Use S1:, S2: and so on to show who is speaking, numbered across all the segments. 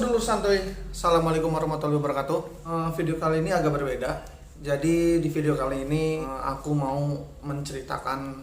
S1: Sedulur santuy, assalamualaikum warahmatullahi wabarakatuh. Video kali ini agak berbeda. Jadi di video kali ini aku mau menceritakan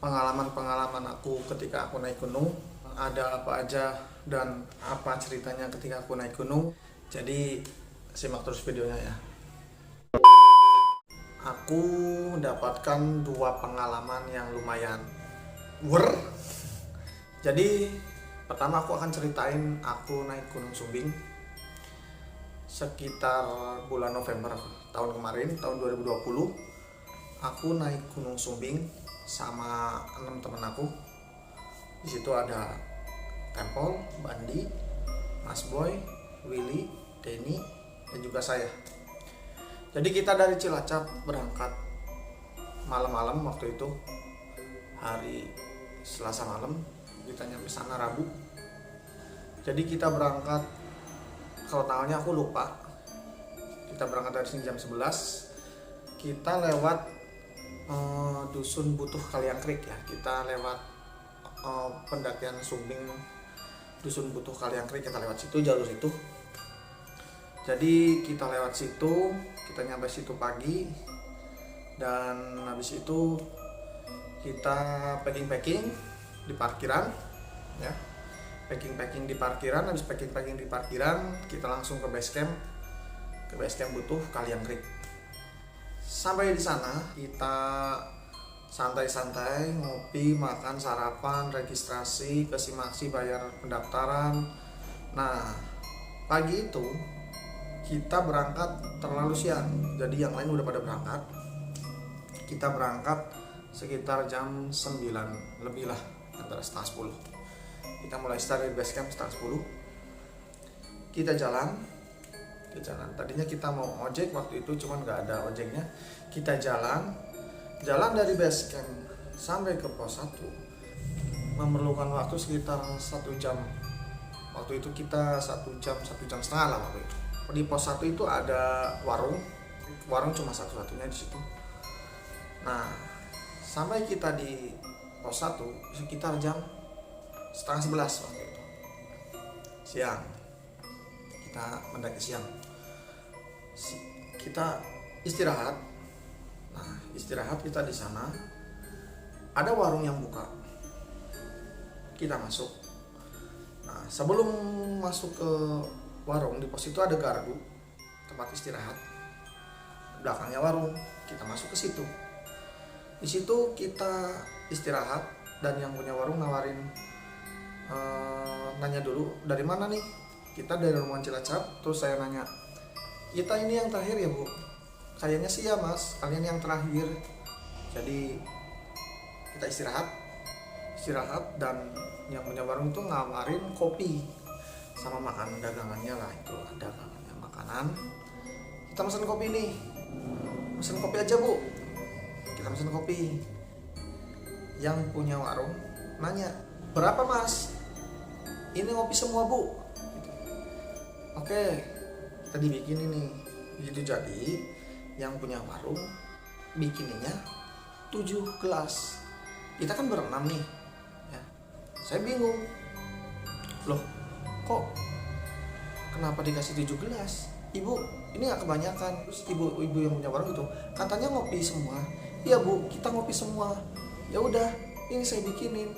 S1: pengalaman-pengalaman aku ketika aku naik gunung. Ada apa aja dan apa ceritanya ketika aku naik gunung. Jadi simak terus videonya ya. Aku mendapatkan dua pengalaman yang lumayan Jadi pertama aku akan ceritain aku naik Gunung Sumbing sekitar bulan November tahun kemarin, tahun 2020. Aku naik Gunung Sumbing sama 6 temen aku. Di situ ada Tempol, Bandi, Mas Boy, Willy, Denny, dan juga saya. Jadi kita dari Cilacap berangkat malam-malam waktu itu, hari Selasa malam. Kita nyampe sana Rabu. Jadi kita berangkat, kalau tanggalnya aku lupa. Kita berangkat dari sini jam 11. Kita lewat dusun Butuh Kaliangkrik ya. Kita lewat pendakian Sumbing, dusun Butuh Kaliangkrik, kita lewat situ, jalur situ. Jadi kita lewat situ, kita nyampe situ pagi. Dan habis itu kita packing di parkiran ya, packing di parkiran. Habis packing di parkiran, kita langsung ke base camp Butuh Kaliangkrik. Sampai di sana kita santai-santai, ngopi, makan, sarapan, registrasi, kesimaksi, bayar pendaftaran. Nah, pagi itu kita berangkat terlalu siang, jadi yang lain udah pada berangkat. Kita berangkat sekitar jam 9 lebih lah, antara setengah 10. Kita mulai start dari base camp setengah 10. Kita jalan. Tadinya kita mau ojek waktu itu, cuman nggak ada ojeknya. Kita jalan dari base camp sampai ke pos 1 memerlukan waktu sekitar 1 jam. Waktu itu kita 1 jam setengah lah waktu itu. Di pos 1 itu ada warung cuma satu-satunya di situ. Nah, sampai kita di pos 1 sekitar jam setengah 11 waktu itu, siang. Kita mendaki siang, kita istirahat. Nah, istirahat kita di sana, ada warung yang buka, kita masuk. Nah, sebelum masuk ke warung, di pos itu ada gardu tempat istirahat, belakangnya warung. Kita masuk ke situ. Di situ kita istirahat, dan yang punya warung nawarin, nanya dulu, dari mana nih? Kita dari Rombongan Cilacap. Terus saya nanya, kita ini yang terakhir ya Bu? Kayaknya sih ya Mas, kalian yang terakhir. Jadi kita istirahat, dan yang punya warung itu ngawarin kopi sama makanan dagangannya lah, itu dagangannya makanan. Kita pesen kopi nih, pesen kopi aja Bu. Kita pesen kopi. Yang punya warung nanya, berapa Mas? Ini ngopi semua Bu. Gitu. Oke, kita dibikin ini. Gitu. Jadi yang punya warung bikininnya 7 gelas. Kita kan berenam nih ya. Saya bingung, loh kok kenapa dikasih 7 gelas? Ibu, ini gak kebanyakan. Terus ibu yang punya warung itu katanya ngopi semua. Iya Bu, kita ngopi semua. Ya udah, ini saya bikinin.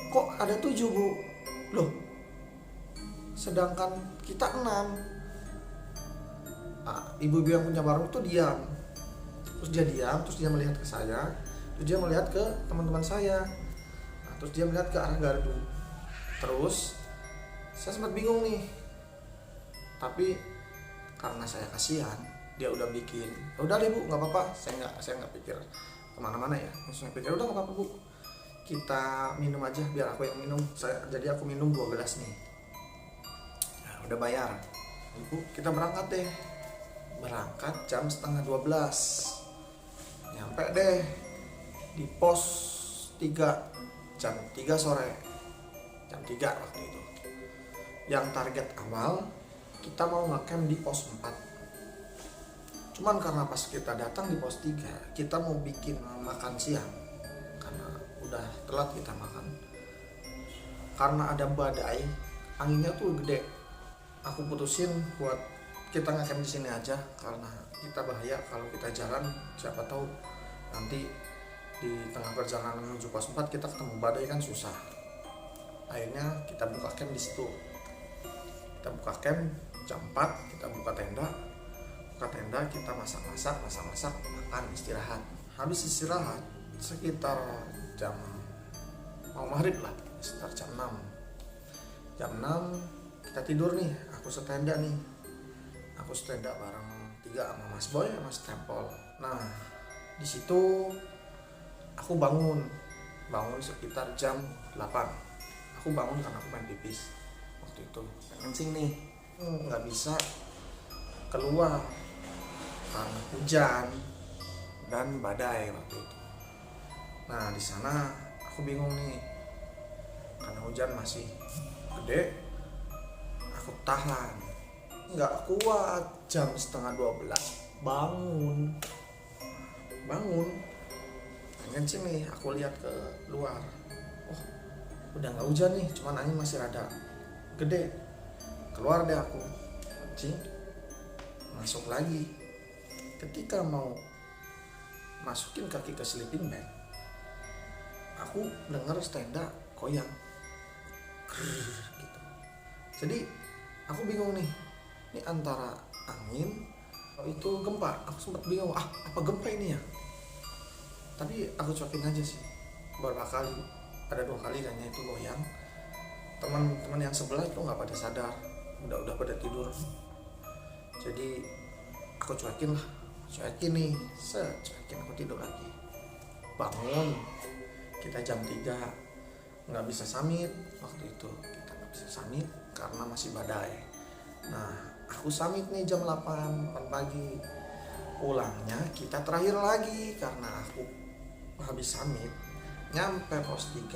S1: Kok ada 7 Bu? Loh, sedangkan kita 6. Nah, ibu-ibu yang punya warung itu diam. Terus dia melihat ke saya. Terus dia melihat ke teman-teman saya. Nah, terus dia melihat ke arah gardu. Terus saya sempat bingung nih. Tapi karena saya kasihan, dia udah bikin. Udah deh Bu, nggak apa-apa. Saya nggak pikir kemana-mana ya. Saya pikir udah nggak apa-apa Bu, kita minum aja, biar aku yang minum. Jadi aku minum 2 gelas nih. Nah, udah bayar. Ibu, kita berangkat deh. Berangkat jam setengah 12. Nyampe deh di pos 3 jam 3 sore. Jam 3 waktu itu. Yang target awal kita mau ngecamp di pos 4. Cuman karena pas kita datang di pos 3, kita mau bikin makan siang. Karena udah telat kita makan. Karena ada badai, anginnya tuh gede. aku putusin buat kita ngecamp di sini aja, karena kita bahaya kalau kita jalan, siapa tahu nanti di tengah perjalanan menuju pos 4 kita ketemu badai kan susah. Akhirnya kita buka camp di situ. Kita buka camp jam 4, kita buka tenda, kita masak, makan, istirahat. Habis istirahat sekitar jam mau maghrib lah, sekitar jam 6. Jam 6 kita tidur nih, aku setenda bareng 3 sama Mas Boy sama Mas Tempol. Nah, di situ aku bangun sekitar jam 8. Aku bangun karena aku main pipis waktu itu, kencing nih, nggak bisa keluar karena hujan dan badai waktu itu. Nah, di sana aku bingung nih, karena hujan masih gede, aku tahan, nggak kuat. Jam setengah 12 bangun kencing nih, aku lihat ke luar, oh udah nggak hujan nih, cuman angin masih rada gede. Keluar deh aku kencing, masuk lagi. Ketika mau masukin kaki ke sleeping bag, aku dengar tenda goyang gitu. Jadi aku bingung nih, ini antara angin atau itu gempa. Aku sempat bingung, apa gempa ini ya? Tapi aku cuekin aja sih. Beberapa kali, ada 2 kali kayaknya itu goyang. Teman-teman yang sebelah itu nggak pada sadar, udah pada tidur. Jadi aku cuekin nih, cuekin, aku tidur lagi. Bangun, kita jam 3, nggak bisa summit waktu itu, kita nggak bisa summit karena masih badai. Nah, aku summit nih jam 8 pagi. Pulangnya kita terakhir lagi karena aku habis summit nyampe pos 3,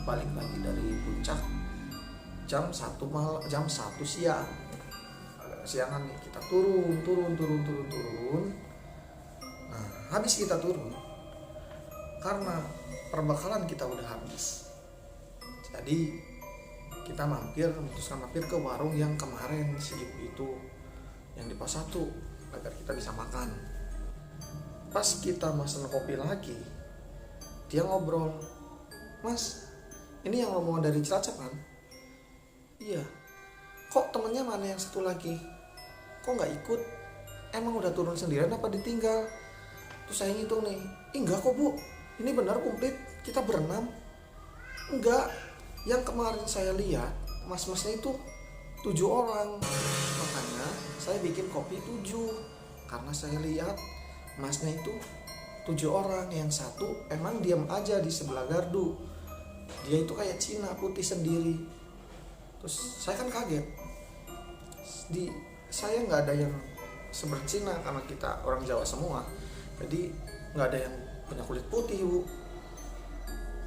S1: balik lagi dari puncak jam 1 siang. Agak siangan nih, kita turun. Nah, habis kita turun, karena perbekalan kita udah habis, jadi kita memutuskan mampir ke warung yang kemarin si ibu itu yang di pos 1 agar kita bisa makan. Pas kita mesen kopi lagi, dia ngobrol, "Mas, ini yang rombongan dari Cilacap kan?" "Iya." "Kok temennya mana yang satu lagi? Kok nggak ikut? Emang udah turun sendirian apa ditinggal?" Terus saya ngitung nih, "Enggak kok Bu, ini benar komplit, kita berenam." "Enggak, yang kemarin saya lihat mas-masnya itu 7 orang. Makanya saya bikin kopi 7, karena saya lihat masnya itu 7 orang, yang satu emang diam aja di sebelah gardu, dia itu kayak Cina putih sendiri." Terus saya kan kaget, saya nggak ada yang sebercina karena kita orang Jawa semua, jadi nggak ada yang punya kulit putih Bu.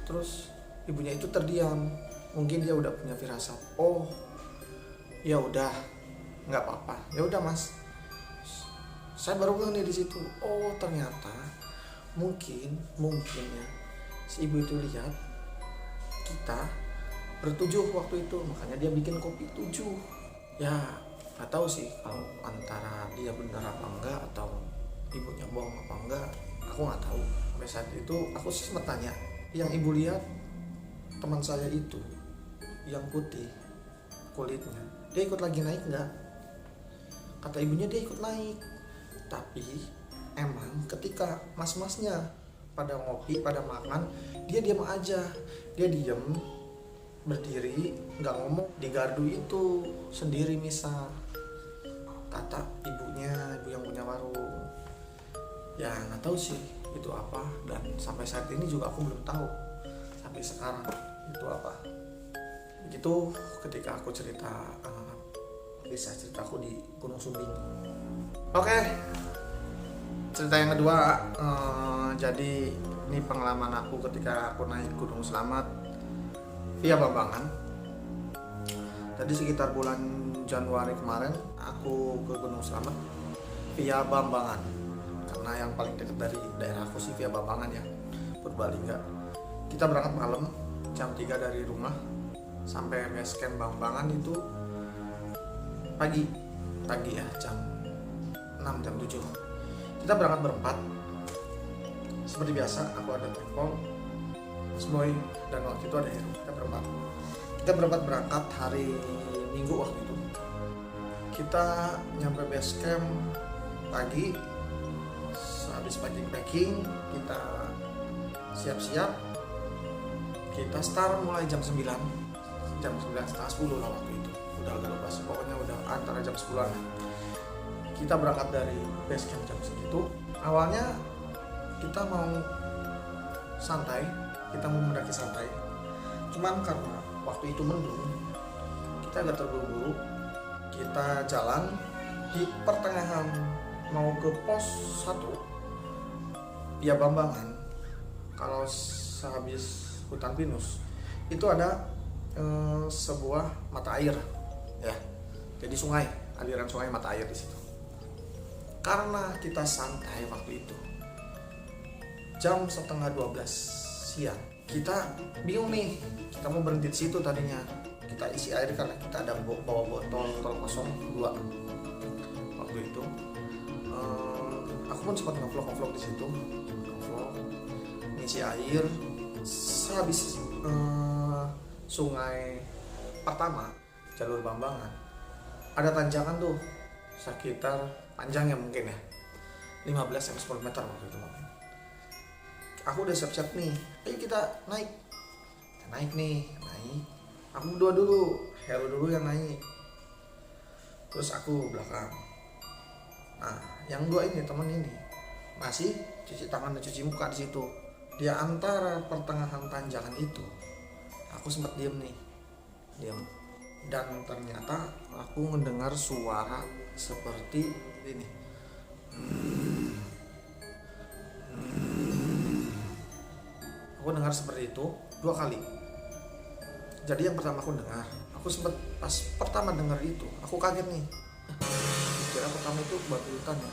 S1: Terus ibunya itu terdiam, mungkin dia udah punya firasat, oh ya udah nggak apa-apa, ya udah Mas. Saya baru ngeh nih di situ, oh ternyata mungkin ya si ibu itu lihat kita ber-7 waktu itu, makanya dia bikin kopi 7. Ya nggak tahu sih kalau antara dia benar apa enggak atau ibunya bohong apa enggak, aku nggak tahu. Sampai saat itu aku sempat tanya, yang ibu lihat teman saya itu yang putih kulitnya, dia ikut lagi naik nggak? Kata ibunya dia ikut naik, tapi emang ketika mas-masnya pada ngopi, pada makan, dia diam aja, dia diam berdiri nggak ngomong di gardu itu sendiri misal, kata ibunya, ibu yang punya warung. Ya nggak tahu sih itu apa, dan sampai saat ini juga aku belum tahu sampai sekarang itu apa. Begitu ketika aku kisah ceritaku di Gunung Sumbing. Oke, cerita yang kedua, jadi ini pengalaman aku ketika aku naik Gunung Slamet via Bambangan. Tadi sekitar bulan Januari kemarin aku ke Gunung Slamet via Bambangan, karena yang paling dekat dari daerah aku sih via Bambangan ya, Purbalingga. Kita berangkat malam jam 3 dari rumah, sampai base camp Bambangan itu pagi ya, jam 6 jam 7 kita berangkat berempat. Seperti biasa aku ada telepon Mas Boy dan waktu itu ada Heru. Kita berempat berangkat hari Minggu waktu itu. Kita nyampe base camp pagi. Habis packing kita siap-siap, kita start mulai jam 9 setengah 10 lah waktu itu. Udah agak lupa sih, pokoknya udah antara jam 10-an. Kita berangkat dari base camp jam segitu. Awalnya kita mau santai, kita mau mendaki santai. Cuman karena waktu itu mendung, kita agak terburu-buru. Kita jalan di pertengahan mau ke pos 1 ya Bambangan. Kalau sehabis hutan pinus itu ada sebuah mata air ya, jadi sungai, aliran sungai mata air di situ. Karena kita santai waktu itu jam setengah 12 siang, kita bingung nih, kita mau berhenti di situ tadinya. Kita isi air karena kita ada bawa botol kosong 2 waktu itu. Aku pun sempat ngevlog di situ, ngisi air. Sehabis sungai pertama jalur Bambangan ada tanjakan tuh sekitar panjangnya mungkin ya 15-10 meter waktu itu. Aku udah siap-siap nih, ayo kita naik. Aku berdua dulu, Heru dulu yang naik, terus aku belakang. Nah, yang 2 ini teman ini masih cuci tangan dan cuci muka di situ. Di antara pertengahan tanjakan itu, aku sempat diam. Dan ternyata aku mendengar suara seperti ini. Aku dengar seperti itu 2 kali. Jadi yang pertama aku sempat pas pertama dengar itu, aku kaget nih. Kira pertama itu babi hutan ya.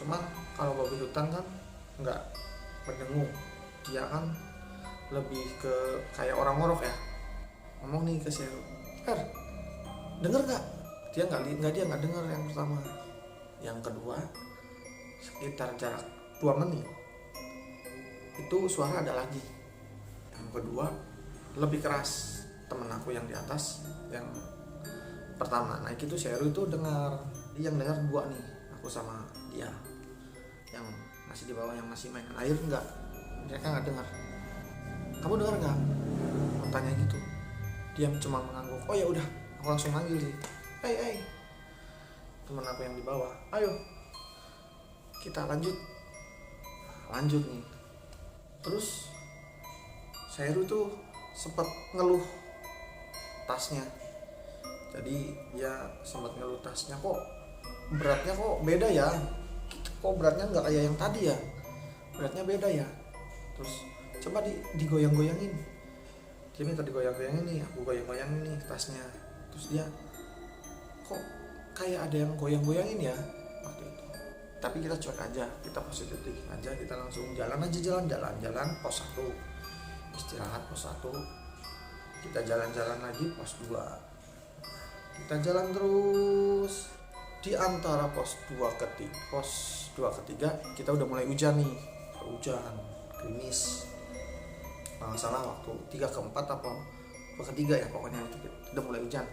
S1: Cuman kalau babi hutan kan nggak berdengung, dia kan lebih ke kayak orang ngorok ya. Ngomong nih ke si denger nggak? Dia nggak denger yang pertama. Yang kedua sekitar jarak 2 menit itu suara ada lagi. Yang kedua lebih keras. Temen aku yang di atas, yang pertama naik itu Sheru itu dengar. Dia yang dengar 2 nih, aku sama dia. Yang masih di bawah, yang masih main air enggak, mereka nggak dengar. Kamu dengar nggak? Aku tanya gitu. Dia cuma mengangguk. Oh ya udah, aku langsung manggil sih. Hey, temen aku yang di bawah, ayo kita lanjut nih. Terus Sheru tuh sempat ngeluh tasnya. Jadi dia sempat ngeluh tasnya, kok beratnya kok beda ya, kok beratnya nggak kayak yang tadi ya, beratnya beda ya. Terus coba digoyang-goyangin. Dia minta digoyang-goyangin nih, aku goyang-goyangin nih tasnya. Terus dia, kok kayak ada yang goyang-goyangin ya waktu itu. Tapi kita cuek aja, kita positif aja, kita langsung jalan pos 1, istirahat pos 1, kita jalan-jalan lagi pos 2, kita jalan terus. Di antara pos 2 ke 3 kita udah mulai hujan nih, gerimis. Nggak salah waktu 3 ke 4 atau ke 3 ya, pokoknya itu udah mulai hujan,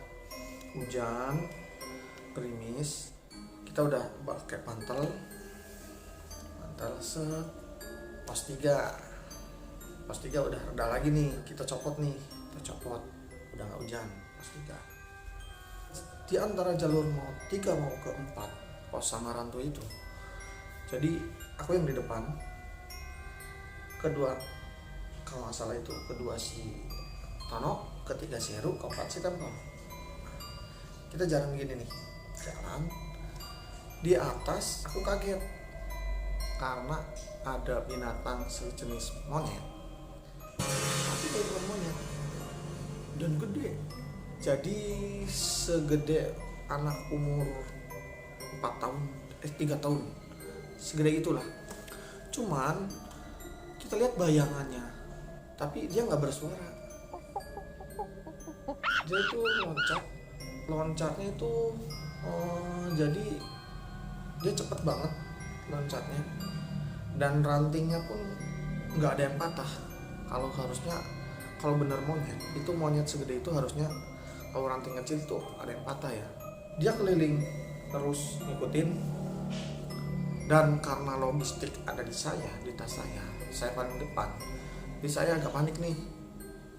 S1: gerimis. Kita udah pakai mantel set. Pos 3 udah reda lagi nih, kita copot udah nggak hujan. Pos 3 di antara jalur 3 mau ke 4 pos Samarantu itu. Jadi aku yang di depan, kedua kalau nggak salah itu kedua si Tono, ketiga si Heru, keempat si Tempel. Kita jalan gini nih, jalan di atas. Aku kaget karena ada binatang sejenis monyet, tapi itu bukan monyet dan gede. Jadi segede anak umur 3 tahun, segede itulah. Cuman kita lihat bayangannya, tapi dia nggak bersuara. Dia itu loncat loncatnya itu jadi dia cepet banget loncatnya, dan rantingnya pun nggak ada yang patah. Kalau bener monyet, itu monyet segede itu harusnya kalau ranting kecil tuh ada yang patah ya. Dia keliling terus ngikutin, dan karena logistik ada di tas saya paling depan, jadi saya agak panik nih.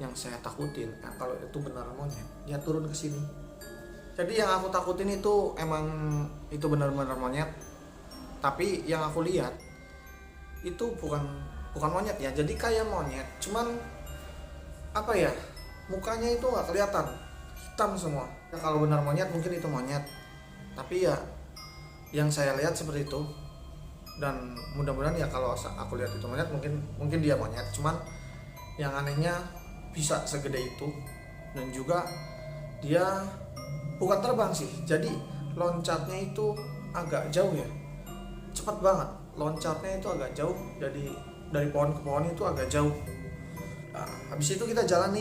S1: Yang saya takutin kalau itu benar monyet, dia turun ke sini. Jadi yang aku takutin itu emang itu benar-benar monyet, tapi yang aku lihat itu bukan monyet ya, jadi kayak monyet, cuman apa ya, mukanya itu nggak kelihatan, hitam semua. Ya, kalau benar monyet mungkin itu monyet, tapi ya yang saya lihat seperti itu. Dan mudah-mudahan ya kalau aku lihat itu monyet, mungkin dia monyet, cuman yang anehnya bisa segede itu. Dan juga dia bukan terbang sih, jadi loncatnya itu agak jauh ya, cepat banget loncatnya itu, agak jauh, jadi dari pohon ke pohon itu agak jauh. Nah, habis itu kita jalan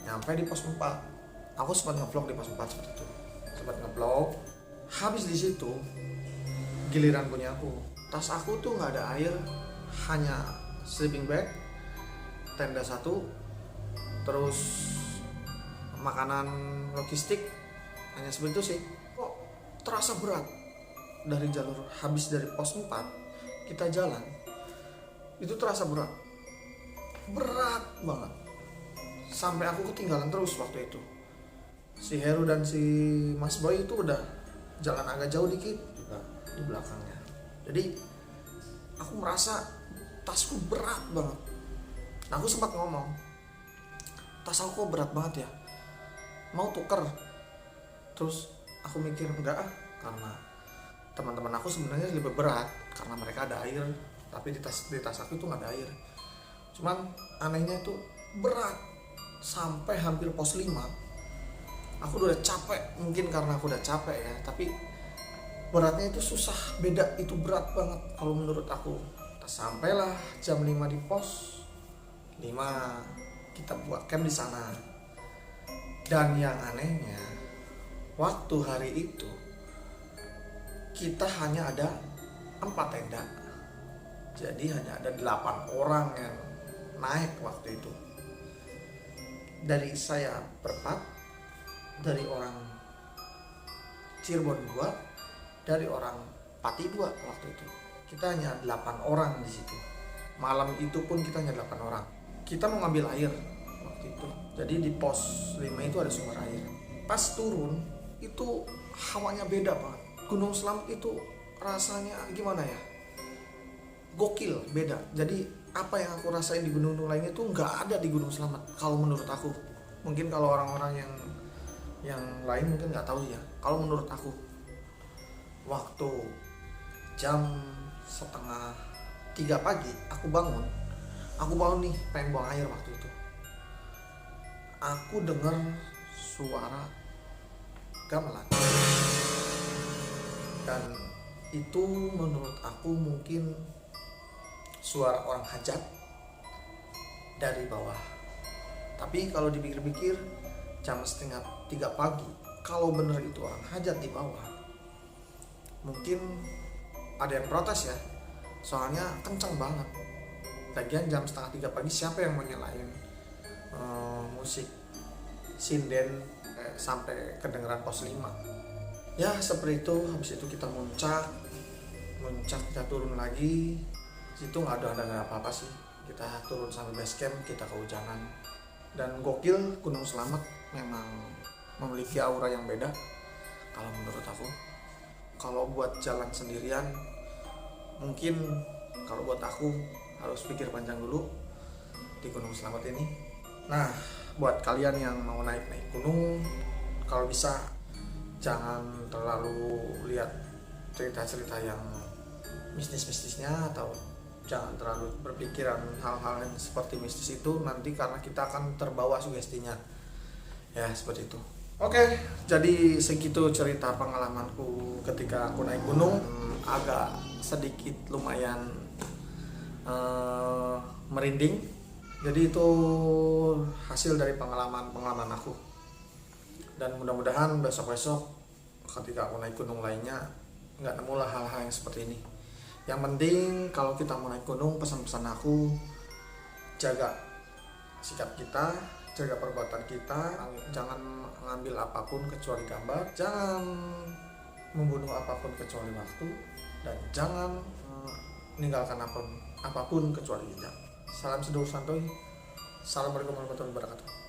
S1: nyampe di pos 4. Aku sempat ngevlog di pos 4 seperti itu, habis di situ giliran punya aku. Tas aku tuh nggak ada air, hanya sleeping bag, tenda 1, terus makanan logistik, hanya seperti itu sih. Kok terasa berat dari jalur, habis dari pos 4 kita jalan itu terasa berat banget, sampai aku ketinggalan terus waktu itu. Si Heru dan si Mas Boy itu udah jalan agak jauh dikit juga di belakangnya. Jadi aku merasa tasku berat banget. Nah, aku sempat ngomong, tas aku kok berat banget ya, mau tuker. Terus aku mikir enggak karena teman-teman aku sebenarnya lebih berat karena mereka ada air, tapi di tas aku itu nggak ada air. Cuman anehnya itu berat sampai hampir pos 5. Aku udah capek, mungkin karena aku udah capek ya, tapi beratnya itu susah beda, itu berat banget kalau menurut aku. Sampailah jam 5 di pos 5, kita buat camp di sana. Dan yang anehnya, waktu hari itu kita hanya ada 4 tenda, jadi hanya ada 8 orang yang naik waktu itu. Dari saya berempat, dari orang Cirebon 2, dari orang Pati 2 waktu itu. Kita hanya 8 orang di situ. Malam itu pun kita hanya 8 orang. Kita mau ngambil air waktu itu. Jadi di pos 5 itu ada sumber air. Pas turun itu hawanya beda banget. Gunung Slamet itu rasanya gimana ya? Gokil, beda. Jadi apa yang aku rasain di gunung lainnya itu nggak ada di Gunung Slamet kalau menurut aku. Mungkin kalau orang-orang yang lain mungkin nggak tahu ya. Kalau menurut aku, waktu jam 2:30 pagi aku bangun nih pengen buang air waktu itu. Aku dengar suara gamelan, dan itu menurut aku mungkin suara orang hajat dari bawah. Tapi kalau dipikir-pikir jam 2:30 pagi, kalau bener itu orang hajat di bawah, mungkin ada yang protes ya, soalnya kencang banget. Lagian jam 2:30 pagi siapa yang mau nyalain musik sinden sampai kedengeran pos 5. Ya seperti itu. Habis itu kita muncak kita turun lagi. Situ nggak ada apa-apa sih. Kita turun sampai base camp, kita kehujanan. Dan gokil, Gunung Slamet memang memiliki aura yang beda kalau menurut aku. Kalau buat jalan sendirian, mungkin kalau buat aku harus pikir panjang dulu di Gunung Slamet ini. Nah, buat kalian yang mau naik gunung, kalau bisa jangan terlalu lihat cerita-cerita yang mistis-mistisnya, atau jangan terlalu berpikiran hal-hal yang seperti mistis itu nanti, karena kita akan terbawa sugestinya. Ya, seperti itu. Oke, jadi segitu cerita pengalamanku ketika aku naik gunung. Agak sedikit lumayan merinding. Jadi itu hasil hasil dari pengalaman aku. Dan mudah-mudahan besok-besok ketika aku naik gunung lainnya nggak nemulah hal-hal yang seperti ini. Yang penting kalau kita mau naik gunung, pesan-pesan aku, jaga sikap kita, jaga perbuatan kita, jangan mengambil apapun kecuali gambar, jangan membunuh apapun kecuali waktu, dan jangan meninggalkan apapun kecuali jejak. Salam seduh santuy. Assalamualaikum warahmatullahi wabarakatuh.